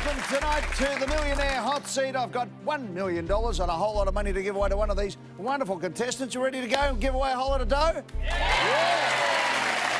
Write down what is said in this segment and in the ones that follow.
Welcome tonight to the Millionaire Hot Seat. I've got $1 million and a whole lot of money to give away to one of these wonderful contestants. You ready to go and give away a whole lot of dough? Yeah!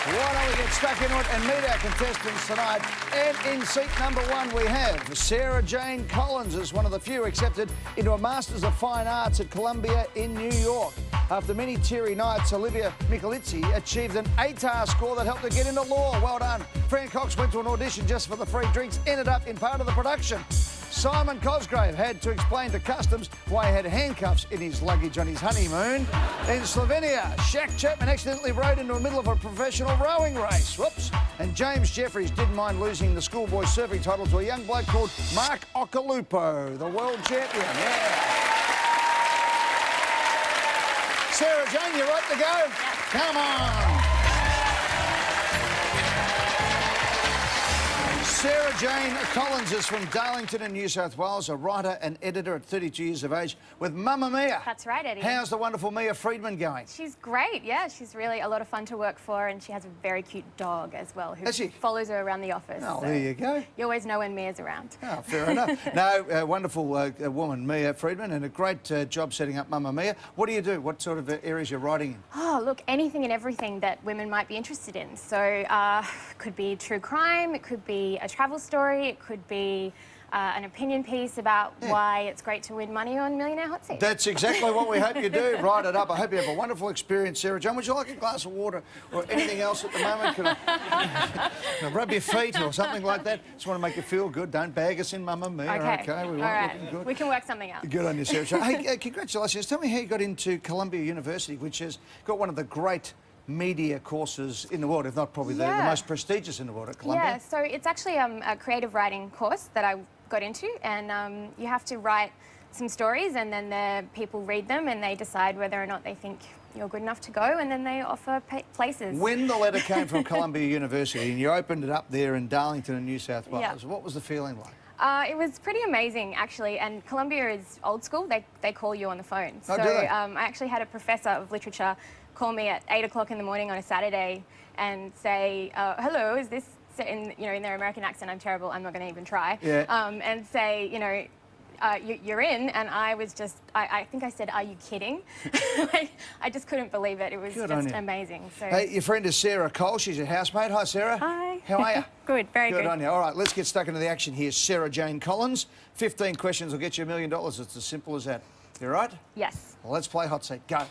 Why don't we get stuck into it and meet our contestants tonight? And in seat number 1 we have Sarah Jane Collins, is one of the few accepted into a Masters of Fine Arts at Columbia in New York. After many teary nights, Olivia Michelizzi achieved an ATAR score that helped her get into law. Well done. Fran Cox went to an audition just for the free drinks, ended up in part of the production. Simon Cosgrave had to explain to customs why he had handcuffs in his luggage on his honeymoon. In Slovenia, Shaq Chapman accidentally rode into the middle of a professional rowing race. Whoops. And James Jeffries didn't mind losing the schoolboy surfing title to a young bloke called Mark Occhilupo, the world champion. Yeah. Sarah Jane, you right to go? Yes. Come on. Sarah Jane Collins is from Darlington in New South Wales, a writer and editor at 32 years of age with Mamma Mia. That's right, Eddie. How's the wonderful Mia Friedman going? She's great, yeah. She's really a lot of fun to work for, and she has a very cute dog as well who follows her around the office. Oh, so there you go. You always know when Mia's around. Oh, fair enough. No, wonderful woman, Mia Friedman, and a great job setting up Mamma Mia. What do you do? What sort of areas you're writing in? Oh, look, anything and everything that women might be interested in. So it could be true crime, it could be a travel story, it could be an opinion piece about why it's great to win money on Millionaire Hotseat. That's exactly what we hope you do. Write it up. I hope you have a wonderful experience, Sarah Jane. Would you like a glass of water or anything else at the moment? Can I rub your feet or something like that? Just want to make you feel good. Don't bag us in, Mamma Mia. Okay. We All right. Good. We can work something out. Good on you, Sarah Jane. Hey, congratulations. Tell me how you got into Columbia University, which has got one of the great media courses in the world, if not probably the most prestigious in the world at Columbia. Yeah, so it's actually a creative writing course that I got into, and you have to write some stories, and then the people read them and they decide whether or not they think you're good enough to go, and then they offer places. When the letter came from Columbia University and you opened it up there in Darlington in New South Wales, what was the feeling like? It was pretty amazing, actually, and Columbia is old school. They call you on the phone. Oh, so do they? I actually had a professor of literature call me at 8 o'clock in the morning on a Saturday and say, hello, is this, in their American accent, I'm terrible, I'm not going to even try, and say, you're in, and I was just, I think I said, are you kidding? I just couldn't believe it. It was just amazing. So. Hey, your friend is Sarah Cole. She's your housemate. Hi, Sarah. Hi. How are you? Good, very good. Good on you. All right, let's get stuck into the action here. Sarah Jane Collins, 15 questions will get you $1 million. It's as simple as that. You all right? Yes. Well, let's play Hot Seat. Go.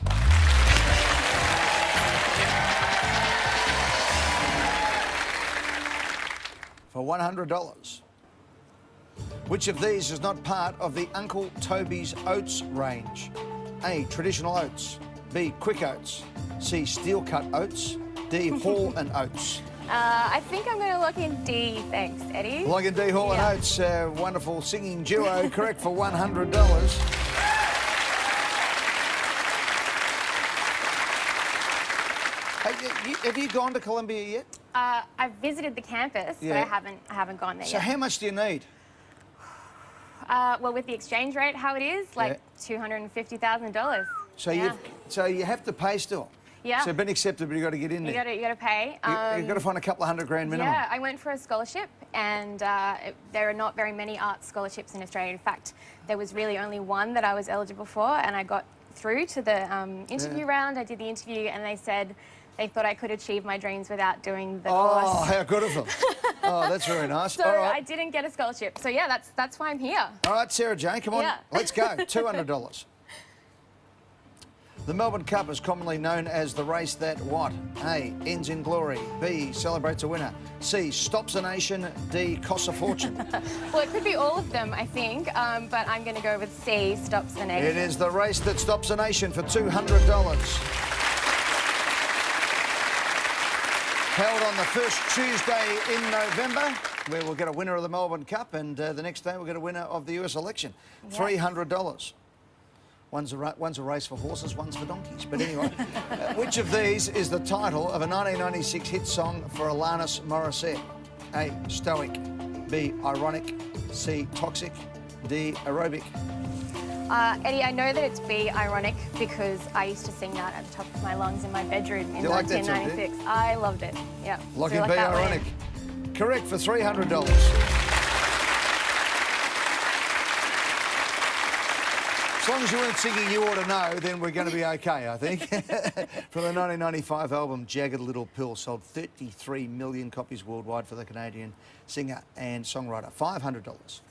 For $100. Which of these is not part of the Uncle Toby's Oats range? A, traditional oats. B, quick oats. C, steel cut oats. D, Hall and Oats. I think I'm going to lock in D, thanks, Eddie. Lock in D, Hall and Oats. Wonderful singing duo, correct for $100. Hey, have you gone to Columbia yet? I've visited the campus, but I haven't gone there yet. So how much do you need? Well, with the exchange rate, how it is, like $250,000. So you have to pay still. Yeah. So you've been accepted, but you've got to get in there. You got to pay. You've got to find a couple of $100 grand minimum. Yeah, I went for a scholarship, and there are not very many arts scholarships in Australia. In fact, there was really only one that I was eligible for, and I got through to the interview round. I did the interview, and they said they thought I could achieve my dreams without doing the course. Oh, how good of them. Oh, that's very nice. So all right. I didn't get a scholarship. So, yeah, that's why I'm here. All right, Sarah Jane, come on. Let's go. $200. The Melbourne Cup is commonly known as the race that what? A, ends in glory. B, celebrates a winner. C, stops a nation. D, costs a fortune. Well, it could be all of them, I think, but I'm going to go with C, stops the nation. It is the race that stops a nation for $200. Held on the first Tuesday in November, where we'll get a winner of the Melbourne Cup, and the next day we'll get a winner of the US election. $300. One's a race for horses, one's for donkeys. But anyway, which of these is the title of a 1996 hit song for Alanis Morissette? A, Stoic. B, Ironic. C, Toxic. D, Aerobic. Eddie, I know that it's B, Ironic, because I used to sing that at the top of my lungs in my bedroom in 1996. I loved it, yeah. Lock in B, Ironic. Correct for $300. long as you weren't singing You Ought to Know, then we're going to be okay, I think. From the 1995 album Jagged Little Pill, sold 33 million copies worldwide for the Canadian singer and songwriter. $500.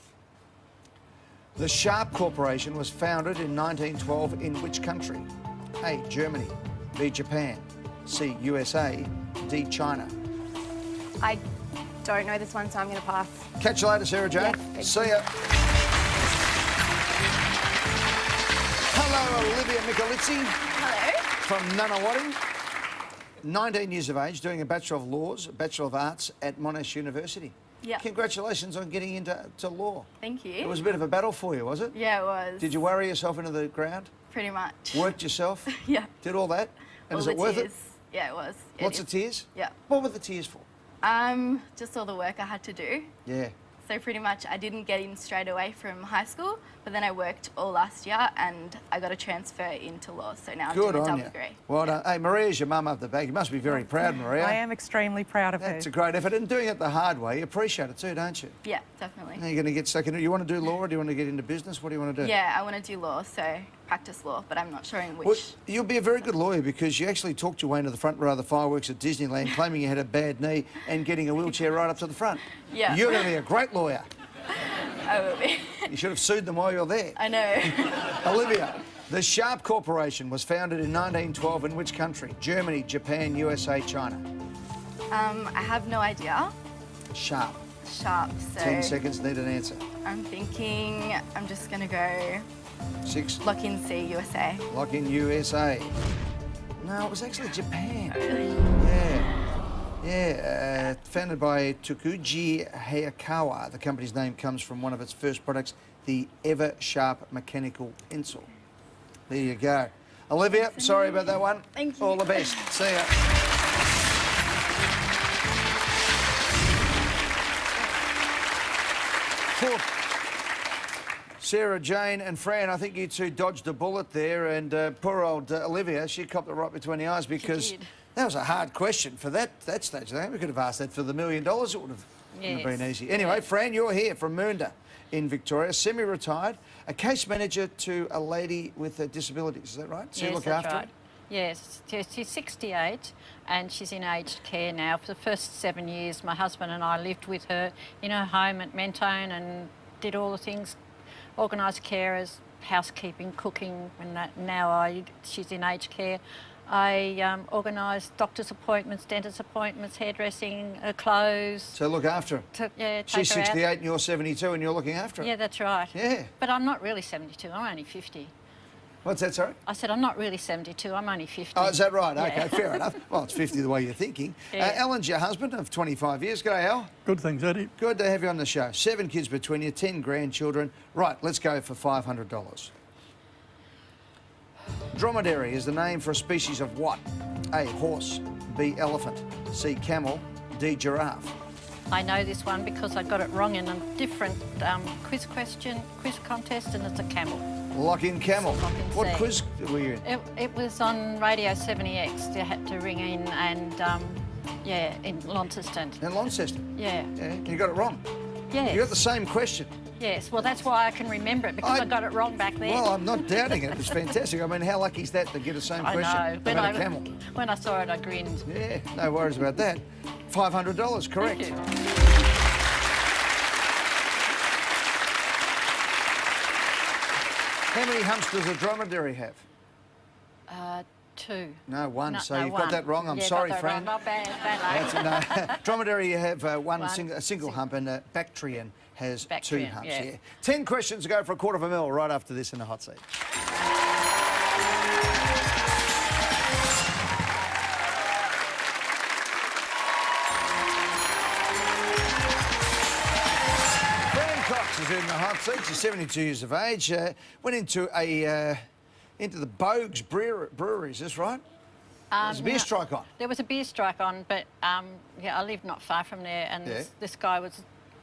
The Sharp Corporation was founded in 1912 in which country? A, Germany, B, Japan, C, USA, D, China. I don't know this one, so I'm going to pass. Catch you later, Sarah Jane. Yes, See ya. Hello, Olivia Michelizzi. Hello. From Nunawading. 19 years of age, doing a Bachelor of Laws, a Bachelor of Arts at Monash University. Yeah. Congratulations on getting into law. Thank you. It was a bit of a battle for you, was it? Yeah, it was. Did you worry yourself into the ground? Pretty much. Worked yourself? Yeah. Did all that? And All is the it worth tears. it? Yeah, it was. Lots of tears? Yeah. What were the tears for? Just all the work I had to do. Yeah. So pretty much I didn't get in straight away from high school, but then I worked all last year and I got a transfer into law. So now I'm Good doing a on double you. degree. Well done. Hey, Maria's your mum up the back. You must be very proud, Maria. I am extremely proud of her. That's a great effort. And doing it the hard way, you appreciate it too, don't you? Yeah, definitely. Now you're going to get stuck into it. You want to do law or do you want to get into business? What do you want to do? Yeah, I want to do law, so practice law, but I'm not sure in which. Well, you'll be a very good lawyer because you actually talked your way into the front row of the fireworks at Disneyland, claiming you had a bad knee and getting a wheelchair right up to the front. Yeah. You're going to be a great lawyer. I will be. You should have sued them while you're there. I know. Olivia, the Sharp Corporation was founded in 1912 in which country? Germany, Japan, USA, China. I have no idea. Sharp. Sharp, so 10 seconds, need an answer. I'm thinking I'm just going to go 6. lock in C, USA. Lock in USA. No, it was actually Japan. Really? Yeah, founded by Tokuji Hayakawa. The company's name comes from one of its first products, the Ever Sharp mechanical pencil. There you go. Olivia, sorry about that one. Thank you. All the best. See ya. Cool. Sarah Jane and Fran, I think you two dodged a bullet there, and poor old Olivia, she copped it right between the eyes because did. that was a hard question for that stage. I think we could have asked that for the $1 million. It would have been easy. Anyway, Fran, you're here from Moonda in Victoria, semi-retired, a case manager to a lady with disabilities. Is that right? So you look after her? Yes, she's 68 and she's in aged care now. For the first 7 years, my husband and I lived with her in her home at Mentone and did all the things, organised carers, housekeeping, cooking, and now she's in aged care. I organised doctor's appointments, dentist appointments, hairdressing, clothes. So look after her. Take She's her out. 68 and you're 72 and you're looking after her. Yeah, that's right. Yeah. But I'm not really 72, I'm only 50. What's that, sorry? I said I'm not really 72, I'm only 50. Oh, is that right? Yeah. Okay, fair enough. Well, it's 50 the way you're thinking. Yeah. Alan's your husband of 25 years. G'day, Al. Good things, Eddie. Good to have you on the show. 7 kids between you, 10 grandchildren. Right, let's go for $500. Dromedary is the name for a species of what? A, horse, B, elephant, C, camel, D, giraffe. I know this one because I got it wrong in a different quiz contest, and it's a camel. Lock in camel. Lock in What C. quiz were you in? It was on Radio 70X. They had to ring in and, yeah, in Launceston. In Launceston? Yeah. Yeah, you got it wrong. Yes. You got the same question. Yes, well, that's why I can remember it, because I got it wrong back then. Well, I'm not doubting it. It's fantastic. I mean, how lucky is that to get the same I question know. about a camel? When I saw it, I grinned. Yeah, no worries about that. $500, correct. Thank you. How many humps does a dromedary have? 2. No, 1. No, So no, you've 1. got that wrong. I'm Yeah, sorry, got that Fran. wrong. Not bad, That's no. Dromedary, you have One. a single hump, and Bactrian has 2 Bactrian, humps. yeah. Yeah. 10 questions to go for $250,000 right after this in the hot seat. Is in the hot seat. She's 72 years of age. Went into the Bogues brewery. Is this right? There's a beer strike on. There was a beer strike on, but yeah, I live not far from there, and Yeah. this guy was.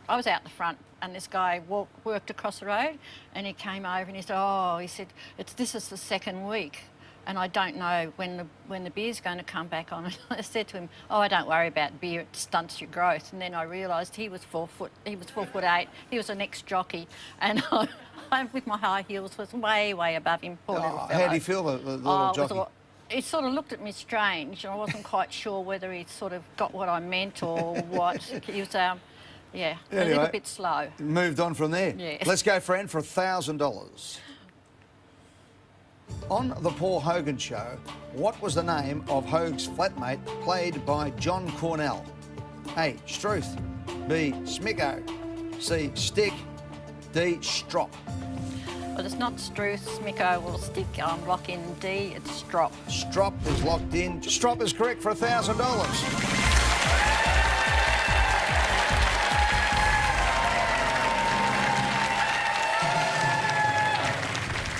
I was out the front, and this guy worked across the road, and he came over and he said, "Oh," he said, "this is the second week and I don't know when the beer's going to come back on. And I said to him, "Oh, don't worry about beer; it stunts your growth." And then I realised he was 4 foot. He was 4'8". He was an ex-jockey, and I, with my high heels, was way above him. Poor little fellow. How did he feel, the little jockey? He sort of looked at me strange, and I wasn't quite sure whether he sort of got what I meant or what. He was, yeah, anyway, a little bit slow. Moved on from there. Yes. Let's go, friend, for $1,000. On the Paul Hogan Show, what was the name of Hoag's flatmate played by John Cornell? A. Struth. B. Smicko. C. Stick. D. Strop. Well, it's not Struth, Smicko or Stick. I'm locking D. It's Strop. Strop is locked in. Strop is correct for $1,000.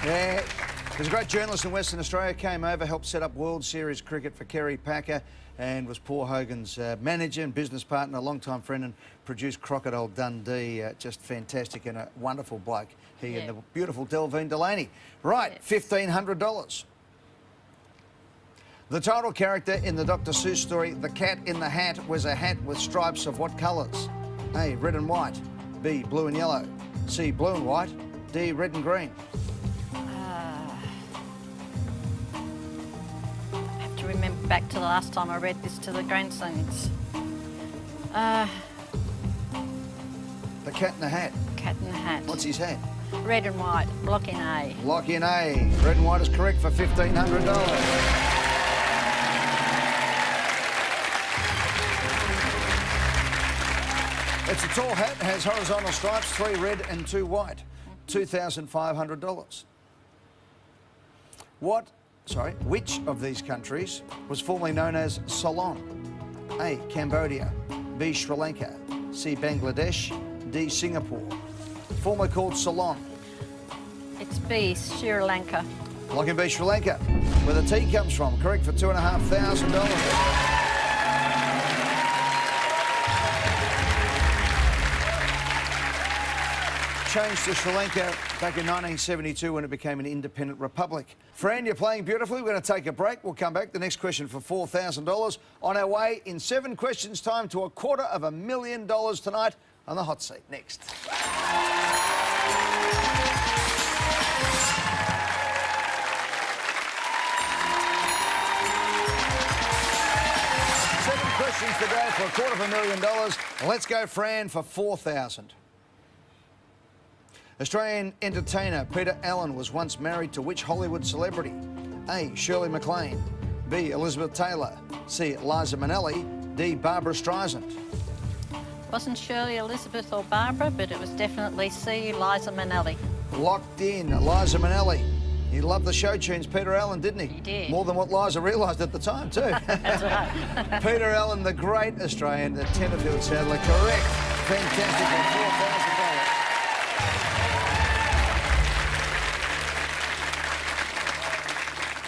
Yeah, there's a great journalist in Western Australia, came over, helped set up World Series cricket for Kerry Packer, and was Paul Hogan's manager and business partner, a long-time friend, and produced Crocodile Dundee. Just fantastic and a wonderful bloke, he and the beautiful Delvine Delaney. Right, yes. $1,500. The title character in the Dr. Seuss story, The Cat in the Hat, wears a hat with stripes of what colours? A, red and white. B, blue and yellow. C, blue and white. D, red and green. Remember back to the last time I read this to the grandsons. The Cat in the Hat. Cat in the Hat. What's his hat? Red and white. Lock in A. Lock in A. Red and white is correct for $1,500. It's a tall hat, has horizontal stripes, 3 red and 2 white. $2,500. Which of these countries was formerly known as Ceylon? A, Cambodia. B, Sri Lanka. C, Bangladesh. D, Singapore. Formerly called Ceylon. It's B, Sri Lanka. Lock in B, Sri Lanka, where the T comes from. Correct for $2,500. Changed to Sri Lanka back in 1972 when it became an independent republic. Fran, you're playing beautifully. We're going to take a break. We'll come back. The next question for $4,000. On our way in 7 questions time to $250,000 tonight on the Hot Seat. Next. 7 questions to go for $250,000. Let's go, Fran, for $4,000. Australian entertainer Peter Allen was once married to which Hollywood celebrity? A, Shirley MacLaine. B, Elizabeth Taylor. C, Liza Minnelli. D, Barbara Streisand. Wasn't Shirley Elizabeth or Barbara, but it was definitely C, Liza Minnelli. Locked in, Liza Minnelli. He loved the show tunes, Peter Allen, didn't he? He did. More than what Liza realised at the time, too. That's right. Peter Allen, the great Australian, the Tenterfield saddler. Correct. Fantastic for $4,000.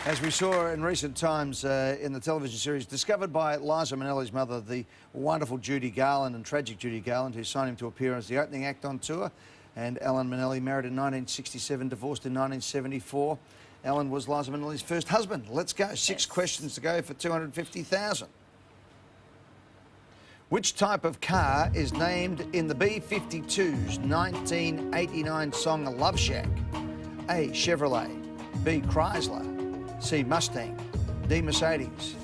As we saw in recent times in the television series, discovered by Liza Minnelli's mother, the wonderful Judy Garland and tragic Judy Garland, who signed him to appear as the opening act on tour. And Alan Minnelli, married in 1967, divorced in 1974. Alan was Liza Minnelli's first husband. Let's go. 6 questions to go for $250,000. Which type of car is named in the B-52's 1989 song Love Shack? A, Chevrolet. B, Chrysler. C, Mustang. D, Mercedes.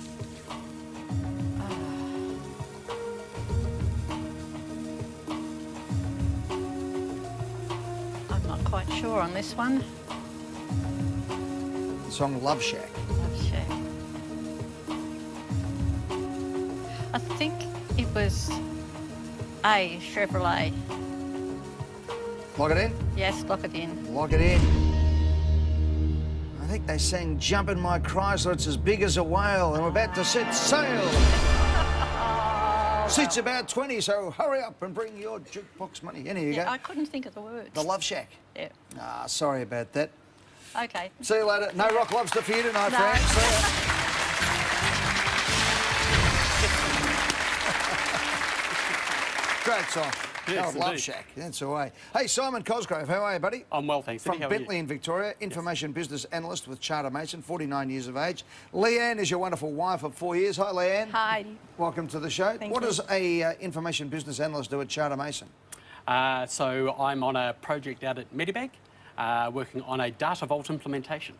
I'm not quite sure on this one. The song Love Shack. Love Shack. I think it was A, Chevrolet. Lock it in? Yes, lock it in. Lock it in. I think they sang Jump in My Chrysler, it's as big as a whale, and we're about to set sail. Seats about 20, so hurry up and bring your jukebox money. Here you go. I couldn't think of the words. The Love Shack. Yeah. Ah, sorry about that. Okay. See you later. No rock lobster for you tonight, No. Fran. See ya. Great song. I love Shaq. That's the way. Hey, Simon Cosgrove, how are you, buddy? I'm well, thanks. From Eddie, how are Bentley you? in Victoria, information business analyst with Charter Mason, 49 years of age. Leanne is your wonderful wife of 4 years. Hi, Leanne. Hi. Welcome to the show. Thank what you. does a information business analyst do at Charter Mason? So I'm on a project out at Medibank, working on a data vault implementation.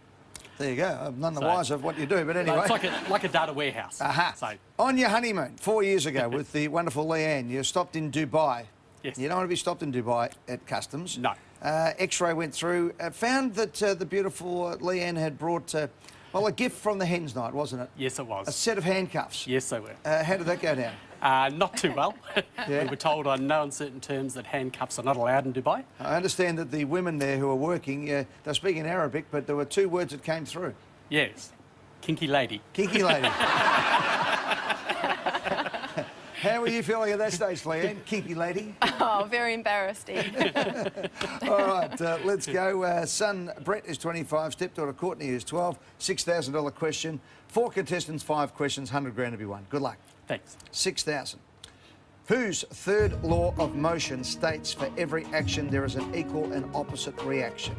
There you go. I'm none the wiser of what you do, but anyway. It's like a data warehouse. Aha. So, On your honeymoon 4 years ago with the wonderful Leanne, you stopped in Dubai. Yes. You don't want to be stopped in Dubai at customs. No. X-ray went through, found that the beautiful Leanne had brought, well, a gift from the hen's night, wasn't it? yes, it A was. set of handcuffs. Yes, they were. How did that go down? Not too well. Yeah. We were told on no uncertain terms that handcuffs are not allowed in Dubai. I understand that the women there who were working, they're speaking Arabic, but there were two words that came through. Yes. Kinky lady. Kinky lady. How were you feeling at that stage, Leanne? Kinky lady? Oh, very embarrassed, Eve. All right, let's go. Son Brett is 25, stepdaughter Courtney is 12. $6,000 question. 4 contestants, 5 questions, 100 grand to be won. Good luck. Thanks. 6,000. Whose third law of motion states for every action there is an equal and opposite reaction?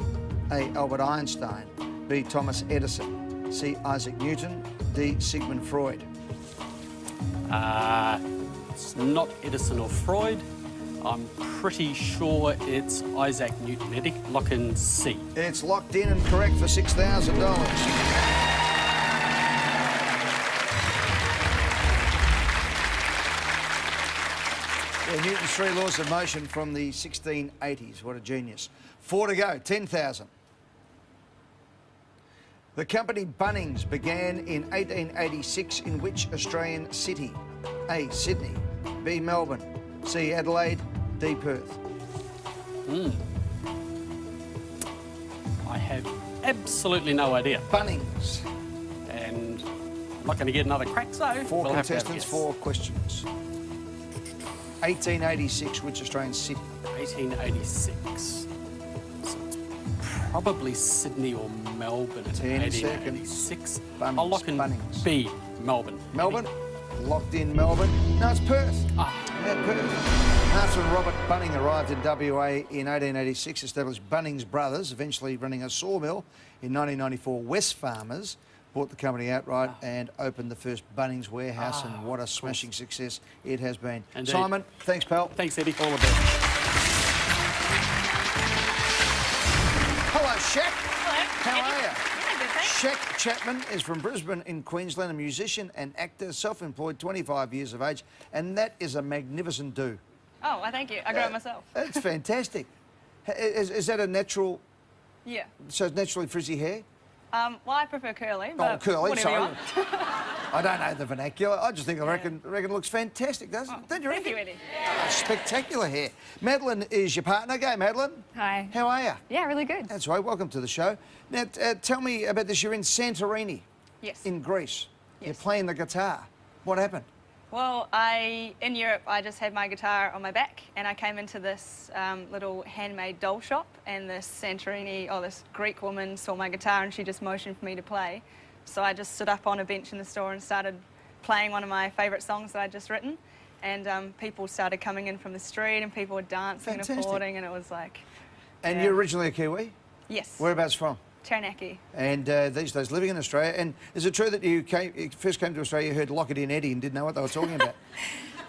A. Albert Einstein. B. Thomas Edison. C. Isaac Newton. D. Sigmund Freud. It's not Edison or Freud. I'm pretty sure it's Isaac Newton. Eddie, lock in C. It's locked in and correct for $6,000. Newton's 3 laws of motion from the 1680s. What a genius. 4 to go, 10,000. The company Bunnings began in 1886 in which Australian city? A. Sydney. B. Melbourne. C. Adelaide. D. Perth. I have absolutely no idea. Bunnings. And I'm not going to get another crack, so 4 we'll have to have a contestants, guess. 4 questions. 1886, which Australian city? 1886. So it's probably Sydney or Melbourne in 10 1886. Bunnings, I'll lock in Bunnings. B, Melbourne. Melbourne. Locked in Melbourne. No, it's Perth. Yeah, Perth. After Robert Bunning arrived in WA in 1886, established Bunnings Brothers, eventually running a sawmill. In 1994, Wesfarmers bought the company outright and opened the first Bunnings warehouse, and what a smashing success it has been. Indeed. Simon, thanks, pal. Thanks, Eddie. All the best. Hello, Shaq. Hello. How are you? Yeah, good, thanks. Shaq Chapman is from Brisbane in Queensland, a musician and actor, self-employed, 25 years of age, and that is a magnificent do. Oh, well, thank you. I grew it myself. It's fantastic. Is that a natural, Yeah. so it's naturally frizzy hair? Well, I prefer curly, but Curly, whatever you sorry. want. I don't know the vernacular. I just think I reckon looks fantastic, doesn't it? Don't you Thank reckon? you, Eddie. Spectacular hair. Madeline is your partner. Go, Madeline. Hi. How are you? Yeah, really good. That's right. Welcome to the show. Now, tell me about this. You're in Santorini, Yes. in Greece. You're Yes. playing the guitar. What happened? Well, in Europe, I just had my guitar on my back, and I came into this little handmade doll shop, and this Greek woman saw my guitar, and she just motioned for me to play. So I just stood up on a bench in the store and started playing one of my favourite songs that I'd just written, and people started coming in from the street, and people were dancing Fantastic. and applauding, and it was like... And Yeah. you're originally a Kiwi? Yes. Whereabouts from? Taranaki. And these days living in Australia. And is it true that you first came to Australia, you heard Lock It In Eddie and didn't know what they were talking about?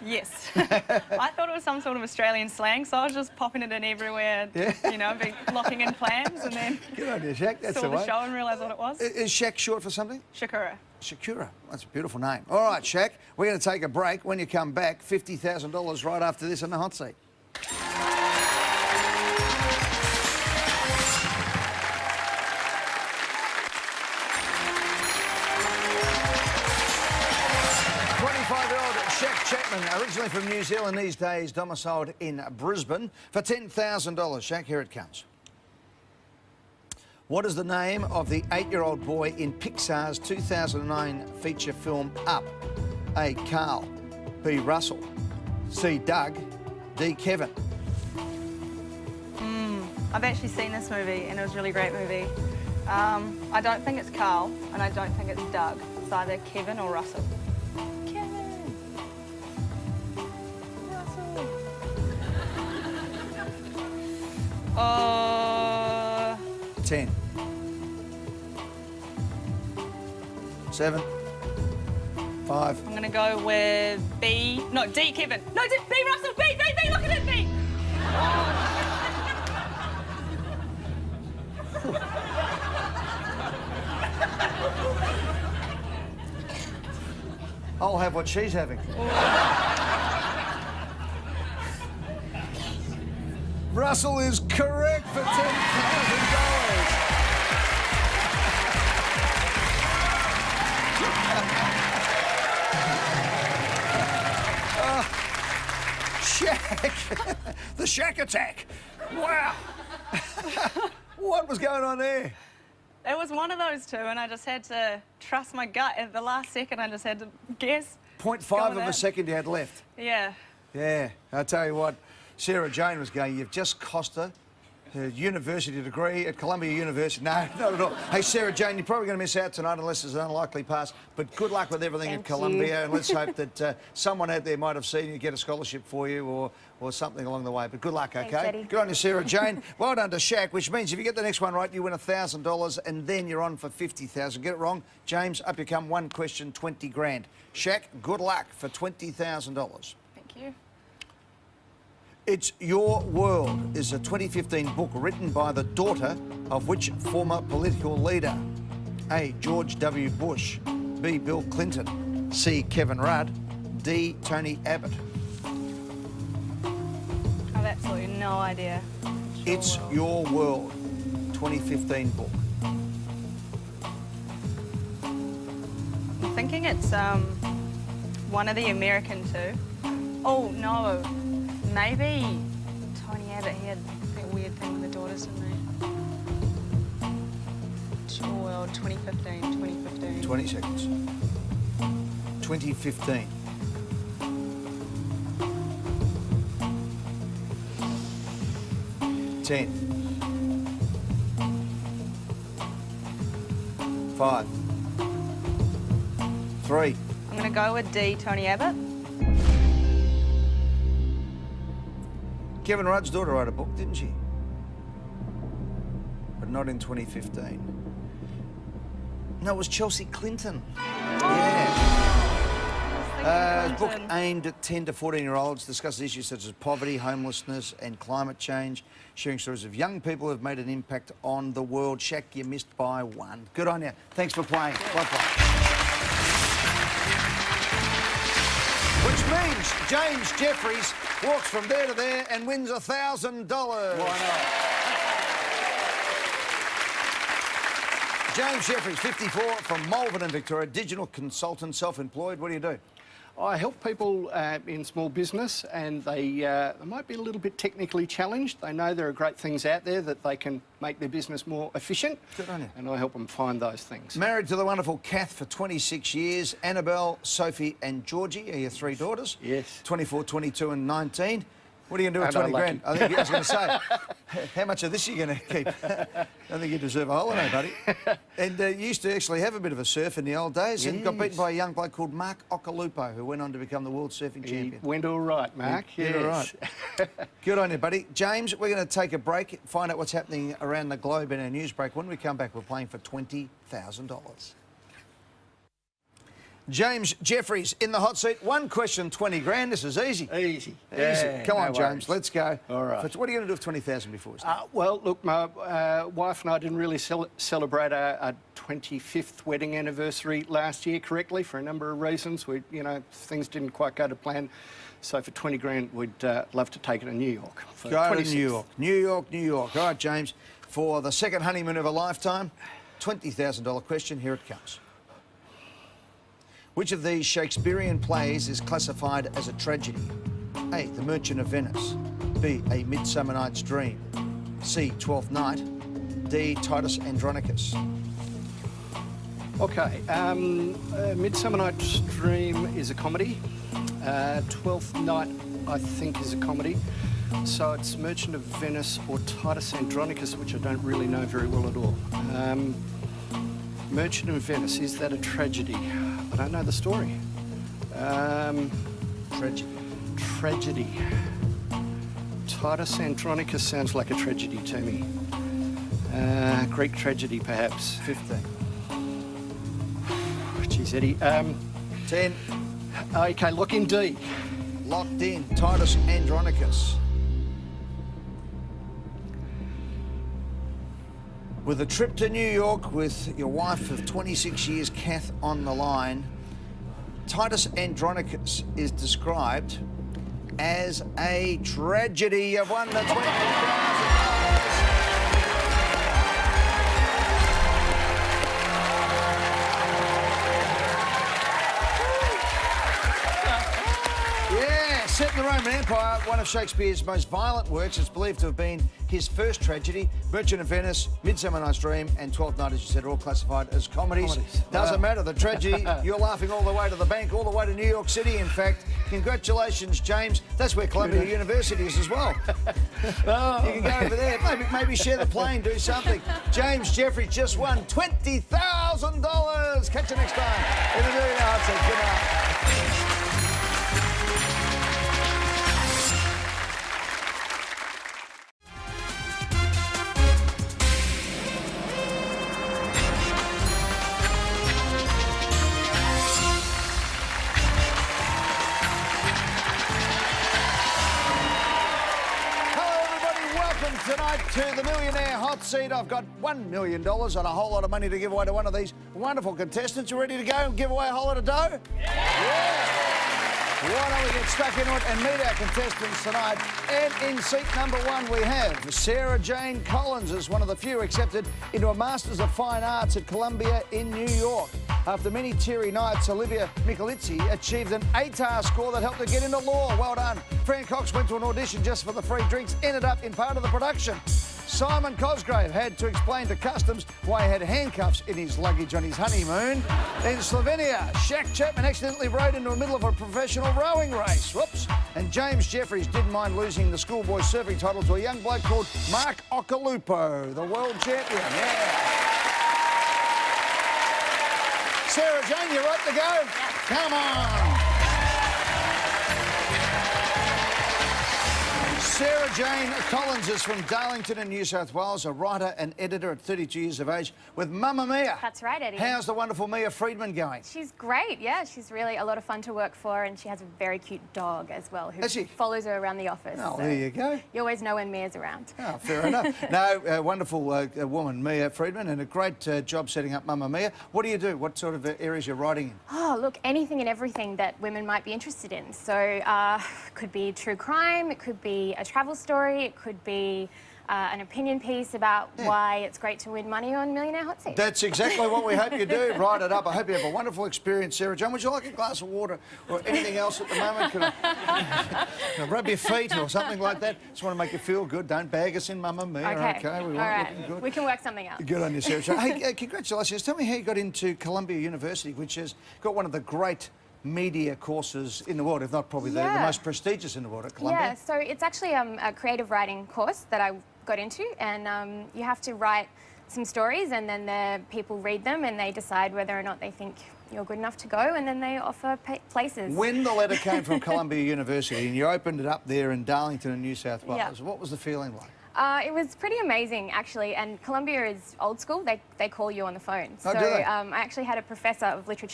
Yes. I thought it was some sort of Australian slang, so I was just popping it in everywhere, you know, locking in plans, and then Good idea, Shaq. That's saw the the way. show and realised what it was. Is Shaq short for something? Shakura. Shakura. That's a beautiful name. All right, Shaq, we're going to take a break. When you come back, $50,000 right after this in the hot seat. Shaq Chapman, originally from New Zealand, these days domiciled in Brisbane, for $10,000. Shaq, here it comes. What is the name of the 8-year-old boy in Pixar's 2009 feature film Up? A. Carl. B. Russell. C. Doug. D. Kevin. I've actually seen this movie, and it was a really great movie. I don't think it's Carl, and I don't think it's Doug. It's either Kevin or Russell. Kevin! Russell! 10. 7. 5. I'm gonna go with B. No, D, Kevin. No, D, Russell. B, look at it, B. I'll have what she's having. Russell is correct for $10,000. Shack. The Shack attack. Wow. What was going on there? It was one of those two, and I just had to trust my gut. At the last second, I just had to guess. 0.5 of a second you had left. Yeah. Yeah. I tell you what, Sarah Jane was going, you've just cost her university degree at Columbia University. No, not at all. Hey, Sarah Jane, you're probably going to miss out tonight unless it's an unlikely pass, but good luck with everything at Columbia, and let's hope that someone out there might have seen you, get a scholarship for you or something along the way. But good luck, okay? Thanks, Good on you, Sarah Jane. Well done to Shaq, which means if you get the next one right, you win $1,000 and then you're on for $50,000. Get it wrong, James, up you come. One question, 20 grand. Shaq, good luck for $20,000. Thank you. It's Your World is a 2015 book written by the daughter of which former political leader? A. George W. Bush, B. Bill Clinton, C. Kevin Rudd, D. Tony Abbott. I have absolutely no idea. It's Your World, 2015 book. I'm thinking it's one of the American two. Oh, no. Maybe Tony Abbott, he had that weird thing with the daughters, didn't he? Your World, 2015. 20 seconds. 2015. Ten. 5. 3. I'm going to go with D, Tony Abbott. Kevin Rudd's daughter wrote a book, didn't she? But not in 2015. No, it was Chelsea Clinton. Yeah. A book aimed at 10 to 14-year-olds, discusses issues such as poverty, homelessness and climate change, sharing stories of young people who have made an impact on the world. Shaq, you missed by 1. Good on you. Thanks for playing. Well played. Which means James Jeffries walks from there to there and wins $1,000. Why not? James Jeffries, 54, from Malvern in Victoria, digital consultant, self-employed. What do you do? I help people in small business, and they might be a little bit technically challenged. They know there are great things out there that they can make their business more efficient. Good on you. And I help them find those things. Married to the wonderful Kath for 26 years. Annabelle, Sophie and Georgie are your 3 daughters. Yes. 24, 22 and 19. What are you going to do with 20 grand? I was going to say, how much of this are you going to keep? I think you deserve a holiday, buddy. And you used to actually have a bit of a surf in the old days and got beaten by a young bloke called Mark Occhilupo, who went on to become the world surfing champion. Went all right, Mark. Yes. All right. Good on you, buddy. James, we're going to take a break, find out what's happening around the globe in our news break. When we come back, we're playing for $20,000. James Jeffries in the hot seat. One question, 20 grand. This is easy. Easy. Yeah, come on, no James. worries. Let's go. All right. What are you going to do with 20,000 before we start? Well, look, my wife and I didn't really celebrate our 25th wedding anniversary last year correctly for a number of reasons. Things didn't quite go to plan. So for 20 grand, we'd love to take it to New York. Go to New York. New York, New York. All right, James. For the second honeymoon of a lifetime, $20,000 question. Here it comes. Which of these Shakespearean plays is classified as a tragedy? A. The Merchant of Venice. B. A Midsummer Night's Dream. C. Twelfth Night. D. Titus Andronicus. OK. Midsummer Night's Dream is a comedy. Twelfth Night, I think, is a comedy. So it's Merchant of Venice or Titus Andronicus, which I don't really know very well at all. Merchant of Venice, is that a tragedy? I don't know the story. Tragedy. Tragedy. Titus Andronicus sounds like a tragedy to me. Greek tragedy, perhaps. 15. Geez, Eddie. 10. Okay, look in D. Locked in. Titus Andronicus. With a trip to New York with your wife of 26 years, Kath, on the line, Titus Andronicus is described as a tragedy. You've won the $20,000. Set in the Roman Empire, one of Shakespeare's most violent works. It's believed to have been his first tragedy. Merchant of Venice, Midsummer Night's Dream, and Twelfth Night, as you said, are all classified as comedies. Doesn't matter, the tragedy, you're laughing all the way to the bank, all the way to New York City, in fact. Congratulations, James. That's where Columbia University is as well. You can go over there, maybe share the plane, do something. James Jeffrey just won $20,000. Catch you next time in the Millionaire Hotseat. Good night. Tonight to the Millionaire Hotseat. I've got $1 million and a whole lot of money to give away to one of these wonderful contestants. You ready to go and give away a whole lot of dough? Yeah! Why don't we get stuck into it and meet our contestants tonight? And in seat number 1 we have Sarah Jane Collins, as one of the few accepted into a Masters of Fine Arts at Columbia in New York. After many teary nights, Olivia Michelizzi achieved an ATAR score that helped her get into law. Well done. Fran Cox went to an audition just for the free drinks, ended up in part of the production. Simon Cosgrave had to explain to customs why he had handcuffs in his luggage on his honeymoon. In Slovenia, Shaq Chapman accidentally rode into the middle of a professional rowing race. Whoops. And James Jeffries didn't mind losing the schoolboy surfing title to a young bloke called Mark Occhilupo, the world champion. Yeah. Sarah Jane, you right to go? Yep. Come on. Sarah Jane Collins is from Darlington in New South Wales, a writer and editor at 32 years of age with Mamma Mia. That's right, Eddie. How's the wonderful Mia Friedman going? She's great, yeah. She's really a lot of fun to work for, and she has a very cute dog as well who follows her around the office. Oh, so there you go. You always know when Mia's around. Oh, fair enough. No, wonderful woman, Mia Friedman, and a great job setting up Mamma Mia. What do you do? What sort of areas you're writing in? Oh, look, anything and everything that women might be interested in. So it could be true crime, it could be a travel story, it could be an opinion piece about why it's great to win money on Millionaire Hotseat. That's exactly what we hope you do. Write it up. I hope you have a wonderful experience, Sarah Jane. Would you like a glass of water or anything else at the moment? Can I rub your feet or something like that? Just want to make you feel good. Don't bag us in, Mamma Mia. Okay, we want looking good. We can work something out. Good on you, Sarah Jane. Hey, congratulations. Tell me how you got into Columbia University, which has got one of the great media courses in the world, if not probably the most prestigious in the world at Columbia. Yeah, so it's actually a creative writing course that I got into, and you have to write some stories, and then the people read them and they decide whether or not they think you're good enough to go, and then they offer places. When the letter came from Columbia University and you opened it up there in Darlington in New South Wales, what was the feeling like? It was pretty amazing, actually, and Columbia is old school. They call you on the phone. Oh, so do they? I actually had a professor of literature